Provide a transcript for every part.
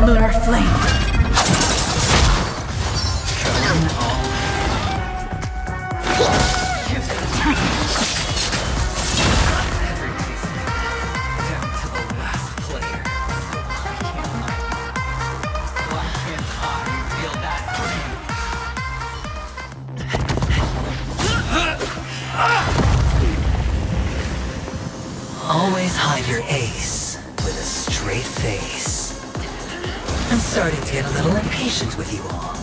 lunar flame. Always hide your ace with a straight face. I'm starting to get a little impatient with you all.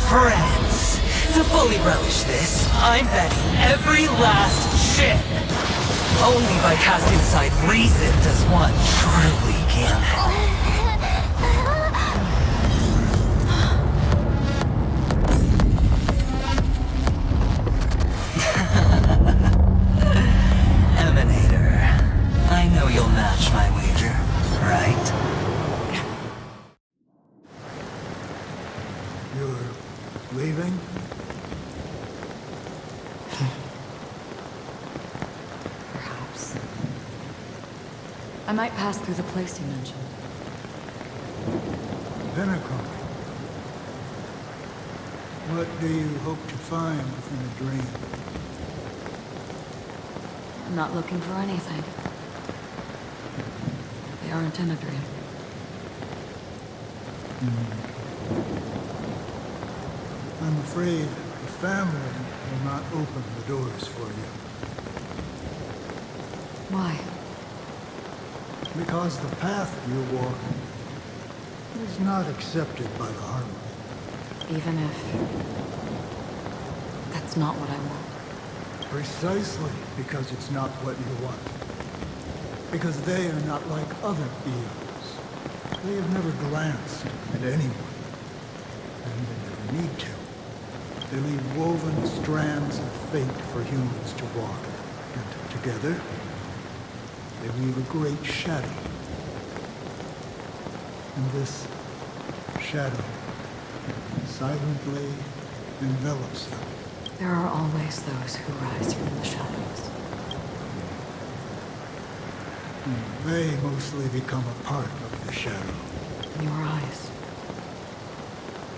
Friends, to fully relish this, I'm betting every last ship. Only by casting aside reason does one truly gamble. I know you'll match my wager, right? You're leaving? Perhaps. I might pass through the place you mentioned. Penacony. What do you hope to find within a dream? I'm not looking for anything. They aren't in a dream. I'm afraid the family will not open the doors for you. Why? Because the path you walk is not accepted by the Harmony. Even if... that's not what I want. Precisely because it's not what you want. Because they are not like other eons. They have never glanced at anyone. And they never need to. They leave woven strands of fate for humans to walk. And together, they weave a great shadow. And this shadow silently envelops them. There are always those who rise from the shadows. They mostly become a part of the shadow. In your eyes.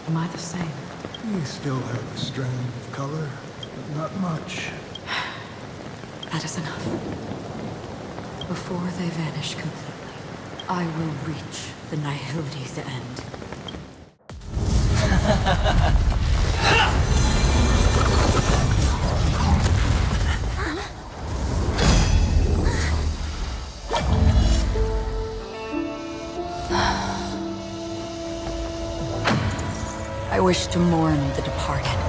Am I the same? You still have a strand of color, but not much. That is enough. Before they vanish completely, I will reach the nihility's end. I wish to mourn the departed,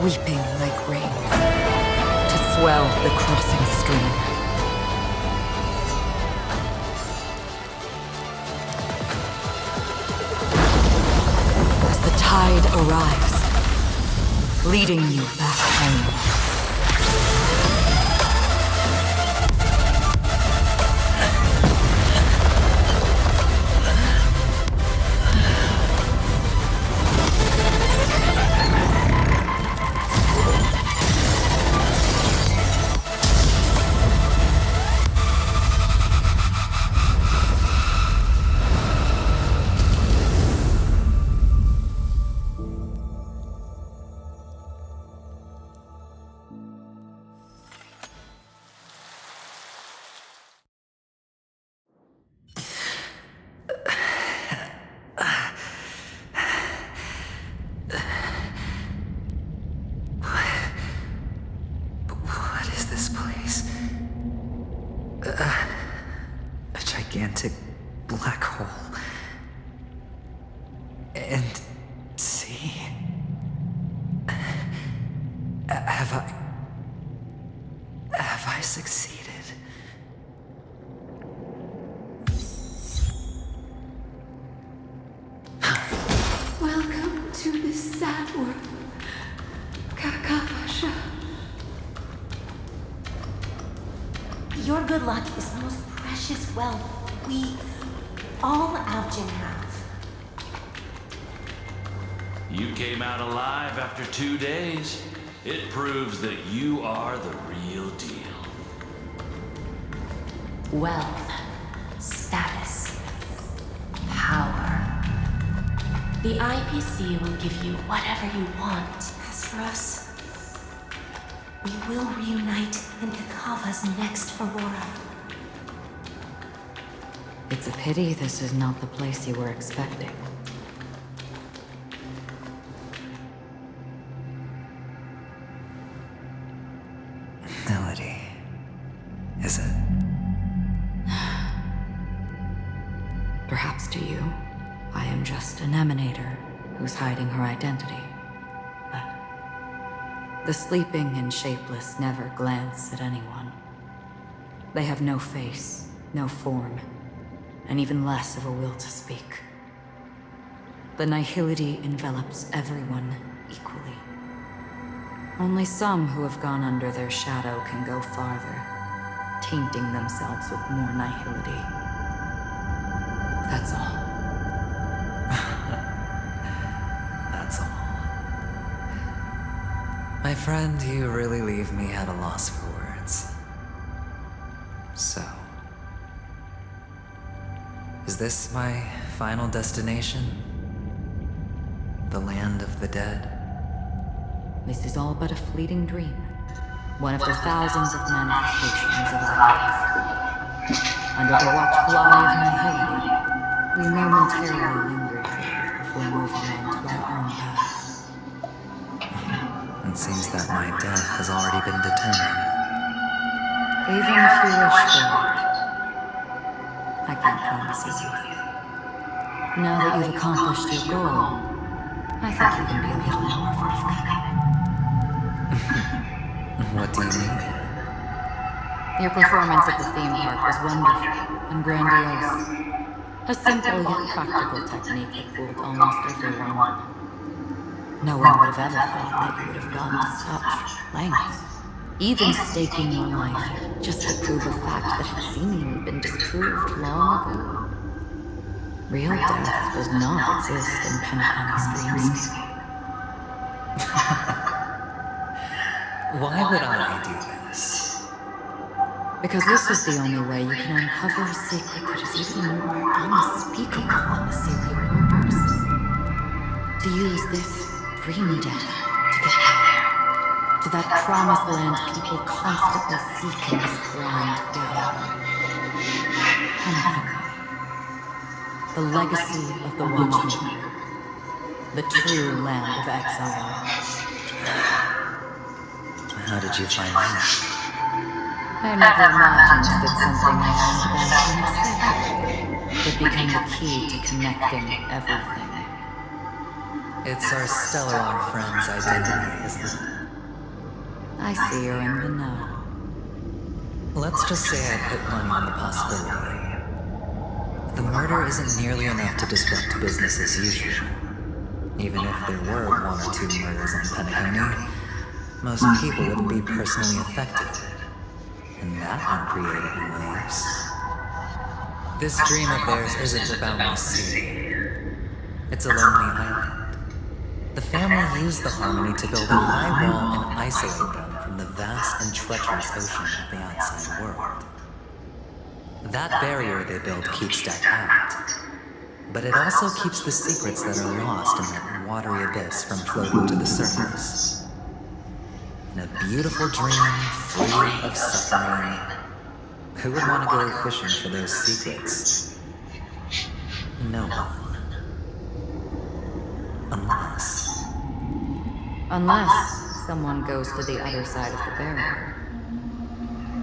weeping like rain, to swell the crossing stream. As the tide arrives, leading you back home. A gigantic black hole. And see? Have I succeeded? Welcome to this sad world, Kakavasha. Your good luck is the most precious wealth we, all Avgin, have. You came out alive after 2 days. It proves that you are the real deal. Wealth, status, power. The IPC will give you whatever you want. As for us, we will reunite in Kakava's next Aurora. It's a pity this is not the place you were expecting. Melody. Is it? Perhaps to you, I am just an emanator who's hiding her identity. But the sleeping and shapeless never glance at anyone. They have no face, no form, and even less of a will to speak. The nihility envelops everyone equally. Only some who have gone under their shadow can go farther, tainting themselves with more nihility. That's all. That's all. My friend, you really leave me at a loss for words. So, is this my final destination? The land of the dead? This is all but a fleeting dream. One of the thousands of manifestations of our life. Under the watchful eye of nihility, we momentarily linger here before moving on to our own paths. It seems that my death has already been determined. Even if you wish for it, I can't promise you anything. Now that you've accomplished your goal, I think you can be a little more forthcoming. What do you mean? Your performance at the theme park was wonderful and grandiose. A simple yet practical technique that fooled almost everyone. No one would have ever thought that you would have gone to such lengths. Even staking your life just to prove a fact that had seemingly been disproved long ago. Real death does not exist in Penacony's dreamscape. Why would I do this? Because this is the only way you can uncover a secret that is even more unspeakable than the serial murders. To use this dream death to get there. To that promised land people constantly seek in this grand gap. Penacony. The legacy of the Watchmaker. The true land of exile. How did you find out? I never imagined that something I learned about unexpectedly would become the key to connecting everything. It's our Stellar friend's identity, isn't it? I see you're in the know. Let's just say I put money on the possibility. The murder isn't nearly enough to disrupt business as usual. Even if there were one or two murders on Penacony, most people wouldn't be personally affected. And that won't create any waves. This dream of theirs isn't about the sea. It's a lonely island. The family used the Harmony to build a high wall and isolate them from the vast and treacherous ocean of the outside world. That barrier they built keeps death out. But it also keeps the secrets that are lost in that watery abyss from floating to the surface. In a beautiful dream, free of suffering, who would want to go fishing for those secrets? No one. Unless someone goes to the other side of the barrier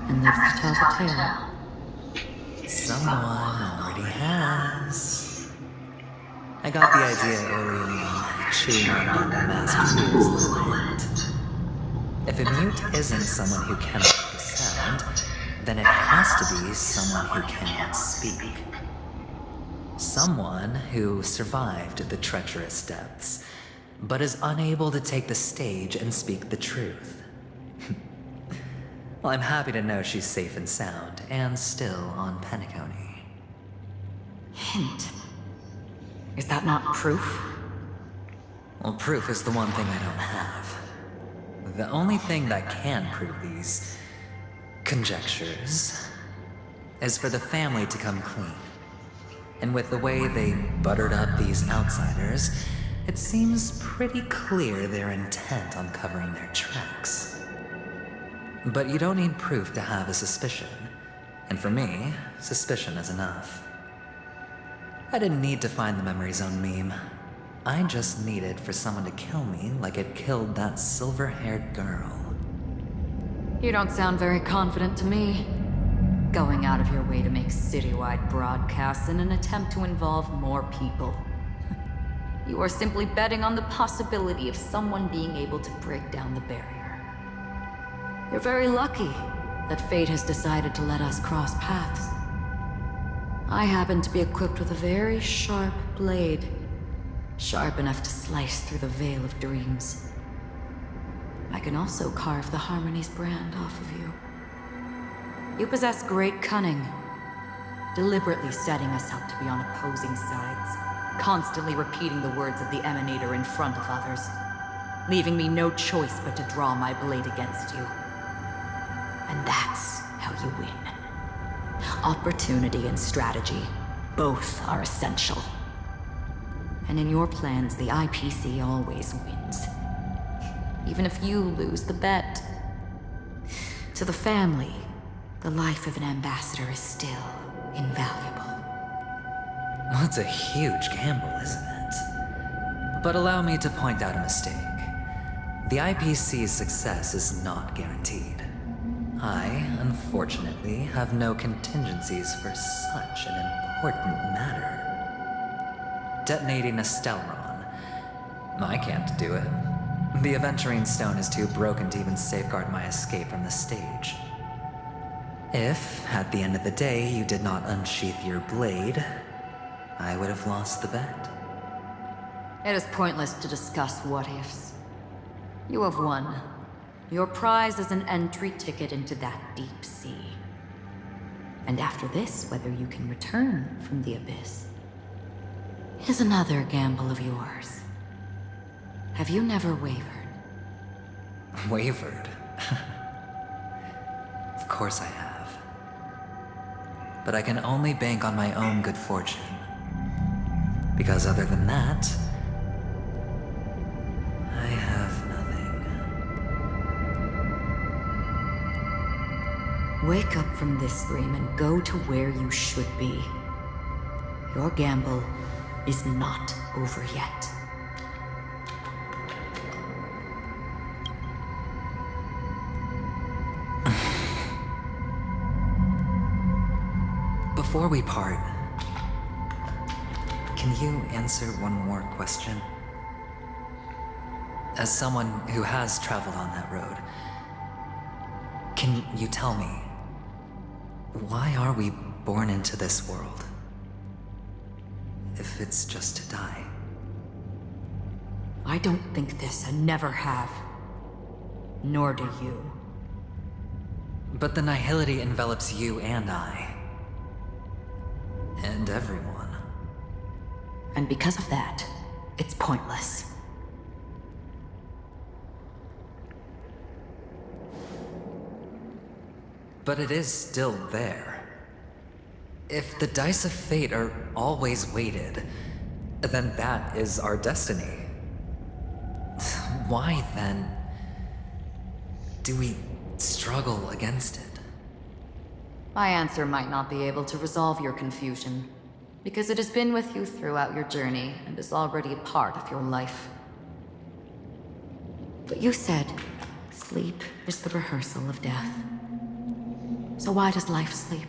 and lives to tell the tale. Someone already has. I got the idea early on, chewing on the masked fool's little hint. If a mute isn't someone who cannot make a sound, then it has to be someone who cannot speak. Someone who survived the treacherous depths, but is unable to take the stage and speak the truth. Well, I'm happy to know she's safe and sound, and still on Penacony. Hint. Is that not proof? Well, proof is the one thing I don't have. The only thing that can prove these conjectures is for the family to come clean. And with the way they buttered up these outsiders, it seems pretty clear they're intent on covering their tracks. But you don't need proof to have a suspicion. And for me, suspicion is enough. I didn't need to find the Memory Zone meme. I just needed for someone to kill me like it killed that silver-haired girl. You don't sound very confident to me. Going out of your way to make citywide broadcasts in an attempt to involve more people. You are simply betting on the possibility of someone being able to break down the barrier. You're very lucky that fate has decided to let us cross paths. I happen to be equipped with a very sharp blade, sharp enough to slice through the veil of dreams. I can also carve the Harmony's brand off of you. You possess great cunning, deliberately setting us up to be on opposing sides, constantly repeating the words of the Emanator in front of others, leaving me no choice but to draw my blade against you. And that's how you win. Opportunity and strategy, both are essential. And in your plans, the IPC always wins. Even if you lose the bet. To the family, the life of an ambassador is still invaluable. Well, it's a huge gamble, isn't it? But allow me to point out a mistake. The IPC's success is not guaranteed. I, unfortunately, have no contingencies for such an important matter. Detonating a Stellaron. I can't do it. The adventurine stone is too broken to even safeguard my escape from the stage. If, at the end of the day, you did not unsheath your blade, I would have lost the bet. It is pointless to discuss what-ifs. You have won. Your prize is an entry ticket into that deep sea. And after this, whether you can return from the abyss is another gamble of yours. Have you never wavered? Wavered? Of course I have. But I can only bank on my own good fortune. Because other than that, I have nothing. Wake up from this dream and go to where you should be. Your gamble is not over yet. Before we part, can you answer one more question? As someone who has traveled on that road, can you tell me, why are we born into this world? If it's just to die. I don't think this and never have. Nor do you. But the nihility envelops you and I. And everyone. And because of that, it's pointless. But it is still there. If the dice of fate are always weighted, then that is our destiny. Why then do we struggle against it? My answer might not be able to resolve your confusion, because it has been with you throughout your journey and is already a part of your life. But you said, sleep is the rehearsal of death. So why does life sleep?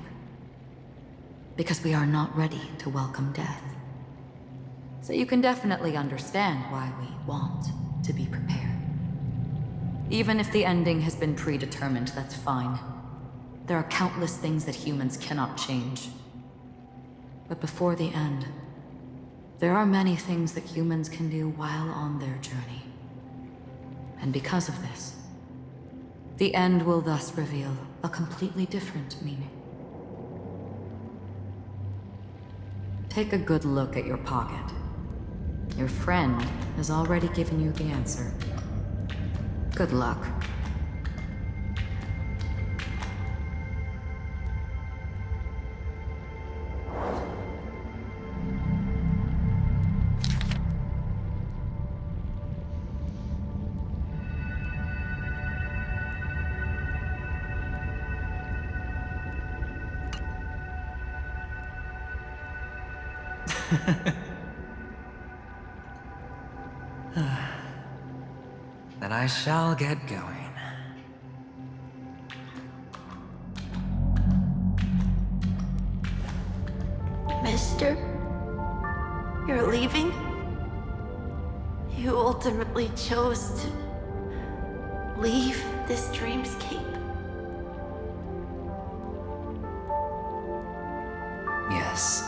Because we are not ready to welcome death. So you can definitely understand why we want to be prepared. Even if the ending has been predetermined, that's fine. There are countless things that humans cannot change. But before the end, there are many things that humans can do while on their journey. And because of this, the end will thus reveal a completely different meaning. Take a good look at your pocket. Your friend has already given you the answer. Good luck. Then I shall get going. Mister? You're leaving? You ultimately chose to leave this dreamscape? Yes.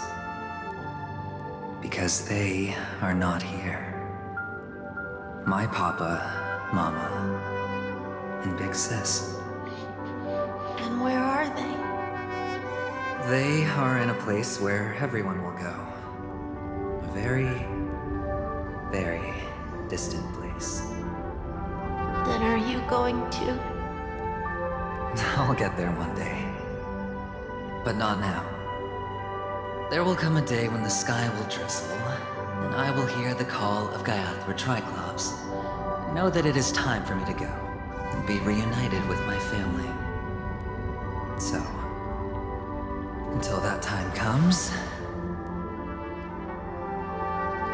Because they are not here. My papa, mama, and big sis. And where are they? They are in a place where everyone will go. A very, very distant place. Then are you going to? I'll get there one day. But not now. There will come a day when the sky will drizzle, and I will hear the call of Gaiathra Triclops. Know that it is time for me to go, and be reunited with my family. So, until that time comes,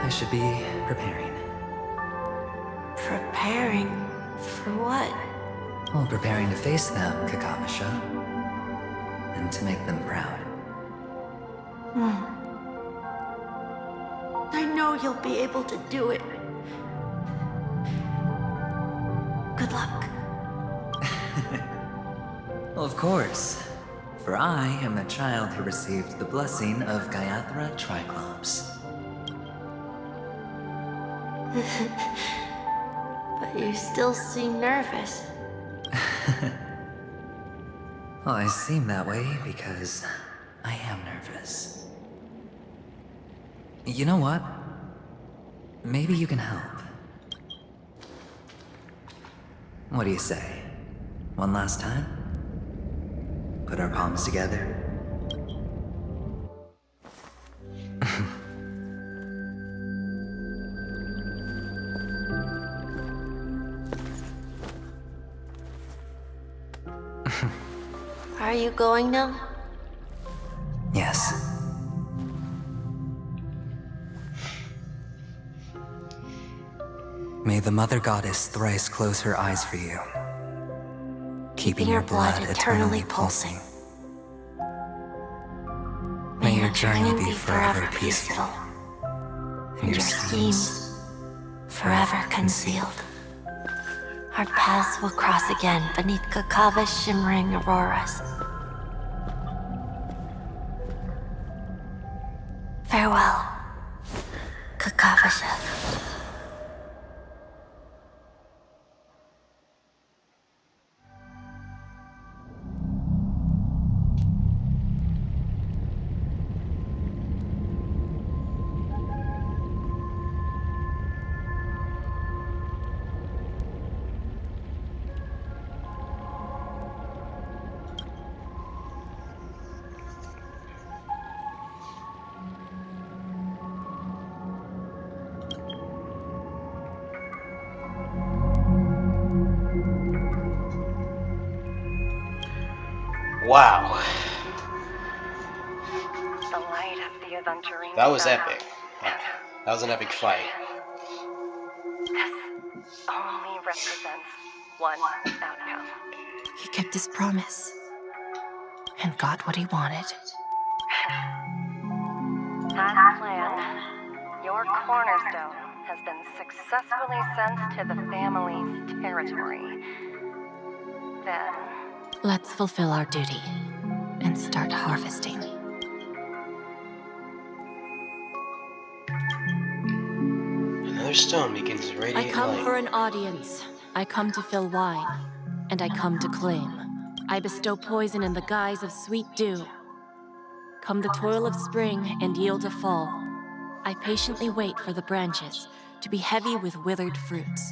I should be preparing. Preparing for what? Well, preparing to face them, Kakamisha. And to make them proud. I know you'll be able to do it. Good luck. Well, of course. For I am the child who received the blessing of Gaiathra Triclops. But you still seem nervous. Well, I seem that way because I am nervous. You know what? Maybe you can help. What do you say? One last time? Put our palms together? Are you going now? Yes. May the Mother Goddess thrice close her eyes for you, keeping your blood eternally pulsing. May your journey be forever peaceful, and your schemes forever concealed. Our paths will cross again beneath Kakava's shimmering auroras. Farewell, Kakavasha. Wow. The light of the adventurine. That was epic. Yeah, that was an epic fight. This only represents one outcome. He kept his promise and got what he wanted. As planned, your cornerstone has been successfully sent to the family's territory. Then, Let's fulfill our duty and start harvesting. Another stone begins to radiate I come light. for an audience. I come to fill wine, and I come to claim. I bestow poison in the guise of sweet dew. Come the toil of spring and yield a fall. I patiently wait for the branches to be heavy with withered fruits.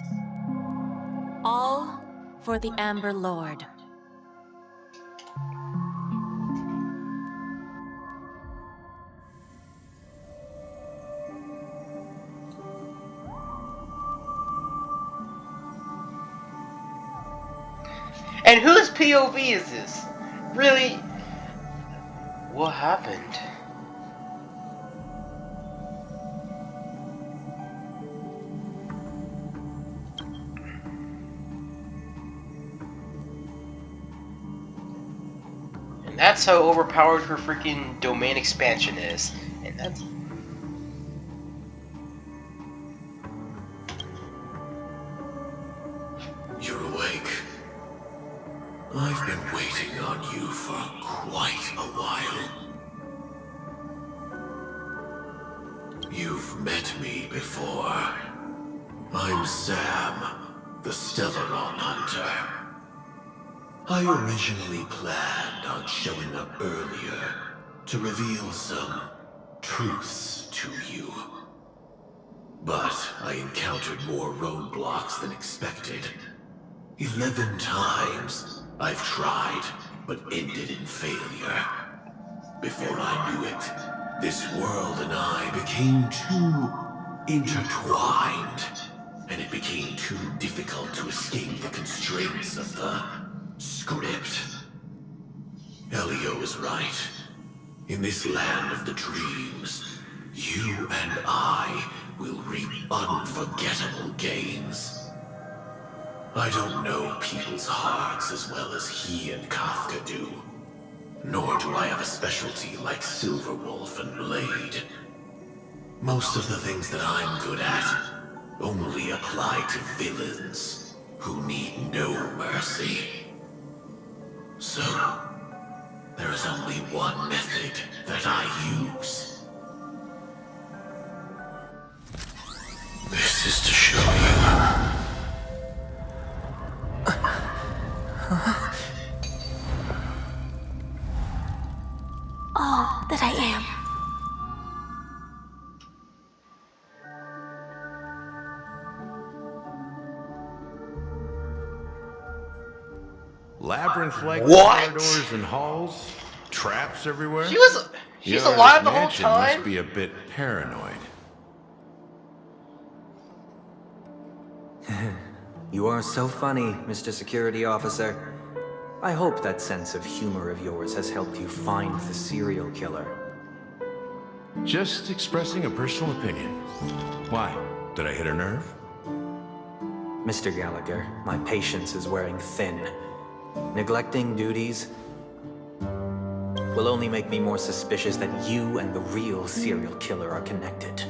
All for the Amber Lord. And whose POV is this? Really? What happened? And that's how overpowered her freaking domain expansion is. And that's... You're awake. I've been waiting on you for quite a while. You've met me before. I'm Sam, the Stellaron Hunter. I originally planned on showing up earlier to reveal some truths to you. But I encountered more roadblocks than expected. 11 times I've tried, but ended in failure. Before I knew it, this world and I became too intertwined, and it became too difficult to escape the constraints of the script. Elio is right. In this land of the dreams, you and I will reap unforgettable gains. I don't know people's hearts as well as he and Kafka do. Nor do I have a specialty like Silverwolf and Blade. Most of the things that I'm good at only apply to villains who need no mercy. So, there is only one method that I use. This is to show you. All that I am. Labyrinth-like What? corridors and halls, traps everywhere. She's alive the whole mansion time? Must be a bit paranoid. You are so funny, Mr. Security Officer. I hope that sense of humor of yours has helped you find the serial killer. Just expressing a personal opinion. Why? Did I hit a nerve? Mr. Gallagher, my patience is wearing thin. Neglecting duties will only make me more suspicious that you and the real serial killer are connected.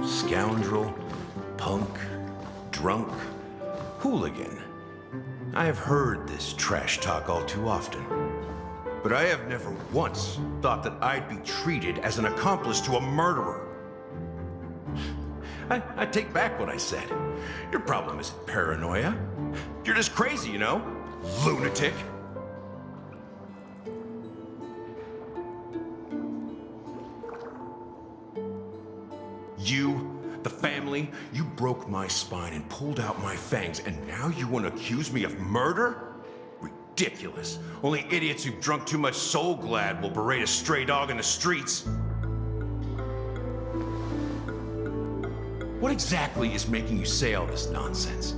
Scoundrel, punk, drunk, hooligan. I have heard this trash talk all too often. But I have never once thought that I'd be treated as an accomplice to a murderer. I take back what I said. Your problem isn't paranoia. You're just crazy, you know? Lunatic. You, the family, you broke my spine and pulled out my fangs, and now you want to accuse me of murder? Ridiculous. Only idiots who've drunk too much Soul Glad will berate a stray dog in the streets. What exactly is making you say all this nonsense?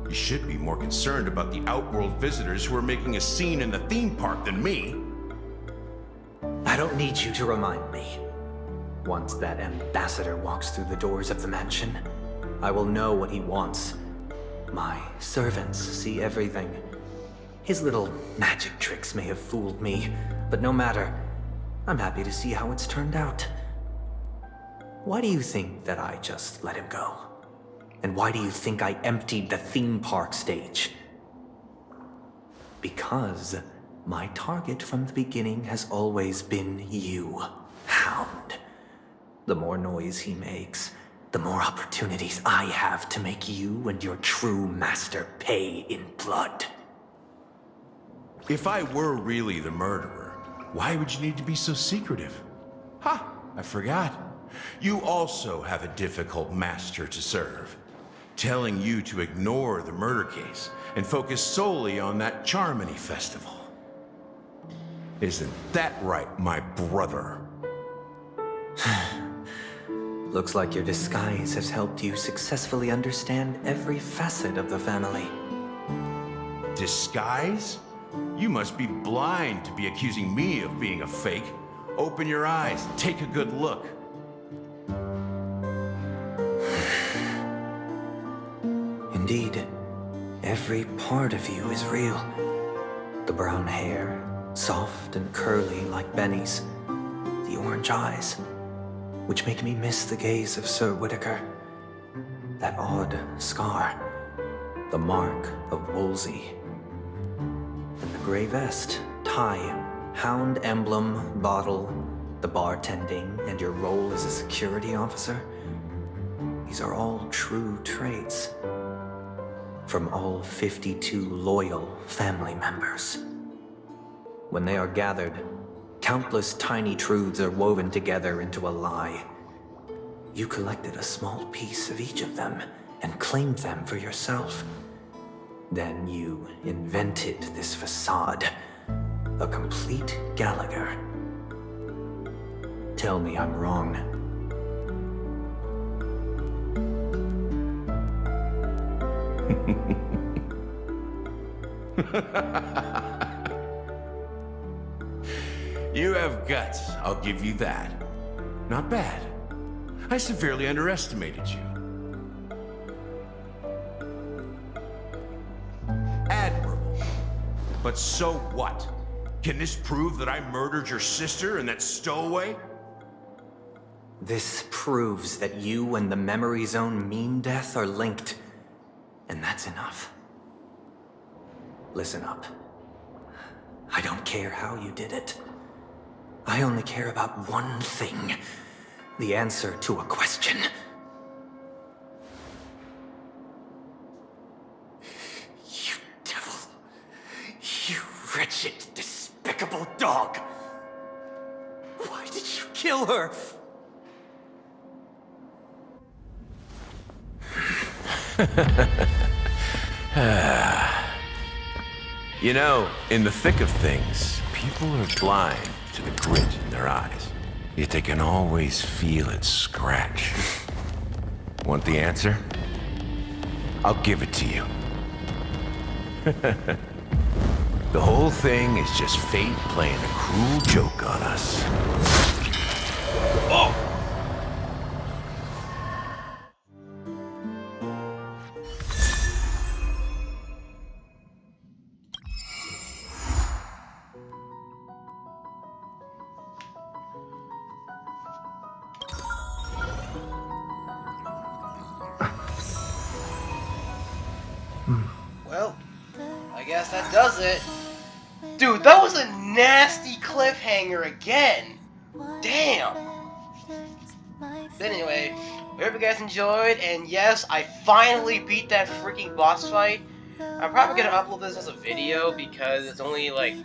You should be more concerned about the outworld visitors who are making a scene in the theme park than me. I don't need you to remind me. Once that ambassador walks through the doors of the mansion, I will know what he wants. My servants see everything. His little magic tricks may have fooled me, but no matter. I'm happy to see how it's turned out. Why do you think that I just let him go? And why do you think I emptied the theme park stage? Because my target from the beginning has always been you, Hound. The more noise he makes, the more opportunities I have to make you and your true master pay in blood. If I were really the murderer, why would you need to be so secretive? Ha! I forgot. you also have a difficult master to serve, telling you to ignore the murder case and focus solely on that Charmony festival. Isn't that right, my brother? Looks like your disguise has helped you successfully understand every facet of the family. Disguise? You must be blind to be accusing me of being a fake. Open your eyes, take a good look. Indeed, every part of you is real. The brown hair, soft and curly like Benny's. The orange eyes, which make me miss the gaze of Sir Whitaker. That odd scar, the mark of Wolsey. And the gray vest, tie, hound emblem, bottle, the bartending, and your role as a security officer. These are all true traits. From all 52 loyal family members. When they are gathered, countless tiny truths are woven together into a lie. You collected a small piece of each of them and claimed them for yourself. Then you invented this facade, a complete Gallagher. Tell me I'm wrong. You have guts, I'll give you that. Not bad. I severely underestimated you. Admirable. But so what? Can this prove that I murdered your sister and that stowaway? This proves that you and the Memory Zone meme death are linked. And that's enough. Listen up. I don't care how you did it. I only care about one thing. The answer to a question. You devil. You wretched, despicable dog. Why did you kill her? You know, in the thick of things, people are blind to the grit in their eyes. Yet they can always feel it scratch. Want the answer? I'll give it to you. The whole thing is just fate playing a cruel joke on us. Oh! Well, I guess that does it. Dude, that was a nasty cliffhanger again. Damn. But anyway, I hope you guys enjoyed, and yes, I finally beat that freaking boss fight. I'm probably gonna upload this as a video because it's only like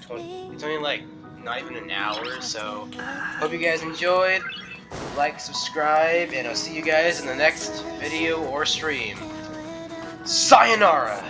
not even an hour, so hope you guys enjoyed. Like, subscribe, and I'll see you guys in the next video or stream. Sayonara!